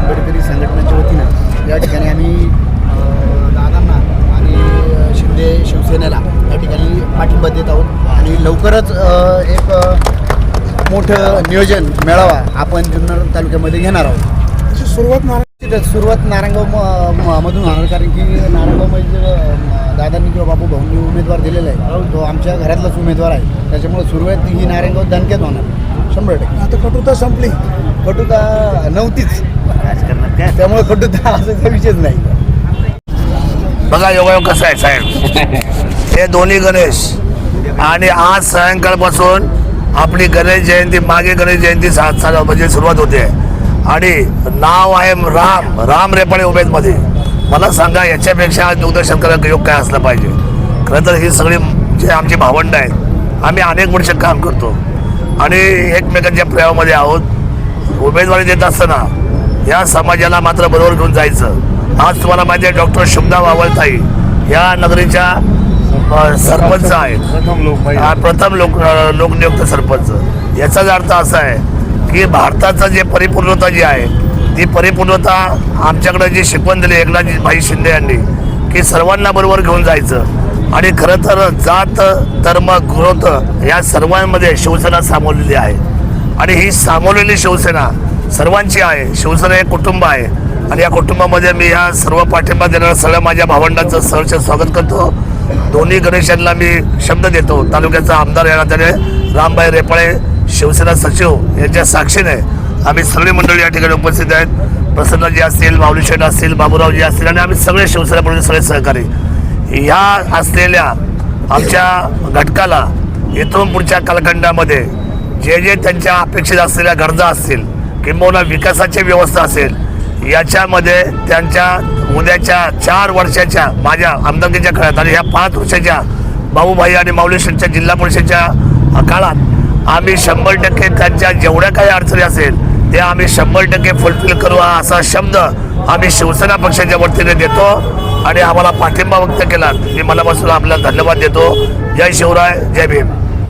आंबेडकरी संघटनेच्या वतीनं या ठिकाणी आम्ही दादांना आणि शिंदे शिवसेनेला या ठिकाणी पाठिंबा देत आहोत आणि लवकरच एक मोठं नियोजन मेळावा आपण जुन्नर तालुक्यामध्ये घेणार आहोत. सुरुवात नारायणगाव मधून होणार, कारण की नारायणगावमध्ये दादांनी किंवा बापू भाऊंनी उमेदवार दिलेला आहे, तो आमच्या घरातलाच उमेदवार आहे. त्याच्यामुळे सुरुवात ही नारायणगाव दणक्यात होणार 100%. आता कटुता संपली, कटुता नव्हतीच त्यामुळे कटुता असा विषयच नाही. बघा योगायोग कसा आहे साहेब, हे दोन्ही गणेश आणि आज सायंकाळपासून आपली गणेश जयंती, मागे गणेश जयंती म्हणजे सुरुवात होते आणि नाव आहे राम रेपाळे उमेदमध्ये. मला सांगा याच्यापेक्षा दूरदर्शन करायला योग काय असलं पाहिजे. खरं तर ही सगळी जे आमची भावंड आहेत, आम्ही अनेक वर्ष काम करतो आणि एकमेकांच्या प्रेमामध्ये आहोत. उमेदवारी देत असताना या समाजाला मात्र बरोबर घेऊन जायचं. आज तुम्हाला माहिती आहे डॉक्टर शुभदा वावलताई या नगरीच्या सरपंच आहेत, प्रथम लोकनियुक्त सरपंच. याचाच अर्थ असा आहे की भारताचं जे परिपूर्णता जी आहे ती परिपूर्णता आमच्याकडे जी शिकवण दिली एकनाथ भाई शिंदे यांनी की सर्वांना बरोबर घेऊन जायचं आणि खरं तर जात धर्म ग्रोथ या सर्वांमध्ये शिवसेना सामावलेली आहे आणि ही सामावलेली शिवसेना सर्वांची आहे. शिवसेना एक कुटुंब आहे आणि या कुटुंबामध्ये मी या सर्व पाठिंबा देणाऱ्या सगळ्या माझ्या भावंडांचं सहर्ष स्वागत करतो. दोन्ही गणेशांना मी शब्द देतो. तालुक्याचा आमदार या नात्याने रामभाई रेपाळे शिवसेना सचिव यांच्या साक्षीने आम्ही सगळी मंडळी या ठिकाणी उपस्थित आहेत. प्रसन्नजी असतील, माऊली शेठ असतील, बाबूरावजी असतील आणि आम्ही सगळे शिवसेना सगळे सहकारी ह्या असलेल्या आमच्या घटकाला इथून पुढच्या कालखंडामध्ये जे जे त्यांच्या अपेक्षित असलेल्या गरजा असतील किंबहुना विकासाची व्यवस्था असेल याच्यामध्ये त्यांच्या उद्याच्या 4 वर्षाच्या माझ्या आमदारकीच्या काळात आणि ह्या 5 वर्षाच्या बाबूभाई आणि माऊली शेठच्या जिल्हा परिषदेच्या काळात आम्ही 100% त्यांच्या जेवढ्या काही अडचणी असेल ते आम्ही 100% फुलफिल करू असा शब्द आम्ही शिवसेना पक्षाच्या वतीने देतो आणि आम्हाला पाठिंबा व्यक्त केला मी मनापासून आपल्याला धन्यवाद देतो. जय शिवराय, जय भीम.